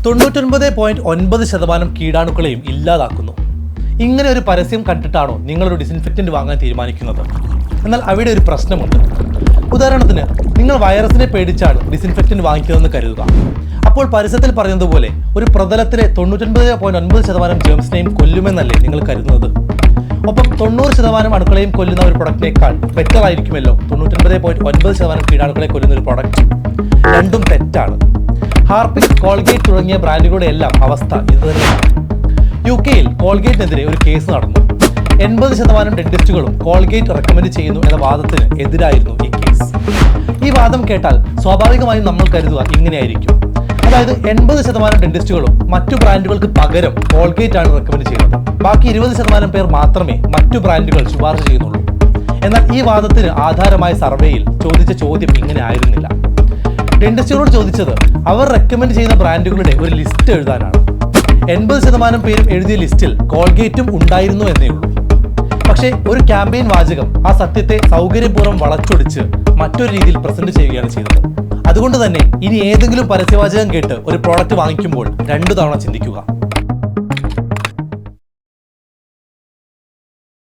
99.9% കീടാണുക്കളെയും ഇല്ലാതാക്കുന്നു. ഇങ്ങനെ ഒരു പരസ്യം കണ്ടിട്ടാണോ നിങ്ങളൊരു ഡിസിൻഫെക്റ്റന്റ് വാങ്ങാൻ തീരുമാനിക്കുന്നത്? എന്നാൽ അവിടെ ഒരു പ്രശ്നമുണ്ട്. ഉദാഹരണത്തിന്, നിങ്ങൾ വൈറസിനെ പേടിച്ചാണ് ഡിസിൻഫെക്റ്റന്റ് വാങ്ങിക്കുന്നതെന്ന് കരുതുക. അപ്പോൾ പരസ്യത്തിൽ പറയുന്നത് പോലെ ഒരു പ്രതലത്തിലെ 99.9% ജേംസിനെയും കൊല്ലുമെന്നല്ലേ നിങ്ങൾ കരുതുന്നത്? ഒപ്പം 90% അണുക്കളെയും കൊല്ലുന്ന ഒരു പ്രൊഡക്റ്റിനേക്കാൾ ബെറ്റർ ആയിരിക്കുമല്ലോ 99.9% കീടാണുക്കളെ കൊല്ലുന്ന ഒരു പ്രൊഡക്റ്റ്. രണ്ടും തെറ്റാണ്. ഹാർപിക്, കോൾഗേറ്റ് തുടങ്ങിയ ബ്രാൻഡുകളുടെ എല്ലാം അവസ്ഥ ഇത് തന്നെയാണ്. UK-യിൽ കോൾഗേറ്റിനെതിരെ ഒരു കേസ് നടന്നു. 80% ഡെന്റിസ്റ്റുകളും കോൾഗേറ്റ് റെക്കമെൻഡ് ചെയ്യുന്നു എന്ന വാദത്തിന് എതിരായിരുന്നു ഈ കേസ്. ഈ വാദം കേട്ടാൽ സ്വാഭാവികമായും നമ്മൾ കരുതുക ഇങ്ങനെയായിരിക്കും. അതായത് 80% ഡെന്റിസ്റ്റുകളും മറ്റു ബ്രാൻഡുകൾക്ക് പകരം കോൾഗേറ്റ് ആണ് റെക്കമെൻഡ് ചെയ്യുന്നത്. ബാക്കി 20% പേർ മാത്രമേ മറ്റു ബ്രാൻഡുകൾ ശുപാർശ ചെയ്യുന്നുള്ളൂ. എന്നാൽ ഈ വാദത്തിന് ആധാരമായ സർവേയിൽ ചോദിച്ച ചോദ്യം ഇങ്ങനെ ആയിരുന്നില്ല. ഡെന്റിസ്റ്റുകളോട് ചോദിച്ചത് അവർ റെക്കമെൻഡ് ചെയ്യുന്ന ബ്രാൻഡുകളുടെ ഒരു ലിസ്റ്റ് എഴുതാനാണ്. 80% പേരും എഴുതിയ ലിസ്റ്റിൽ കോൾഗേറ്റും ഉണ്ടായിരുന്നു എന്നേ ഉള്ളൂ. പക്ഷേ ഒരു ക്യാമ്പയിൻ വാചകം ആ സത്യത്തെ സൗകര്യപൂർവ്വം വളച്ചൊടിച്ച് മറ്റൊരു രീതിയിൽ പ്രസന്റ് ചെയ്യുകയാണ് ചെയ്തത്. അതുകൊണ്ട് തന്നെ ഇനി ഏതെങ്കിലും പരസ്യവാചകം കേട്ട് ഒരു പ്രോഡക്റ്റ് വാങ്ങിക്കുമ്പോൾ 2 തവണ ചിന്തിക്കുക.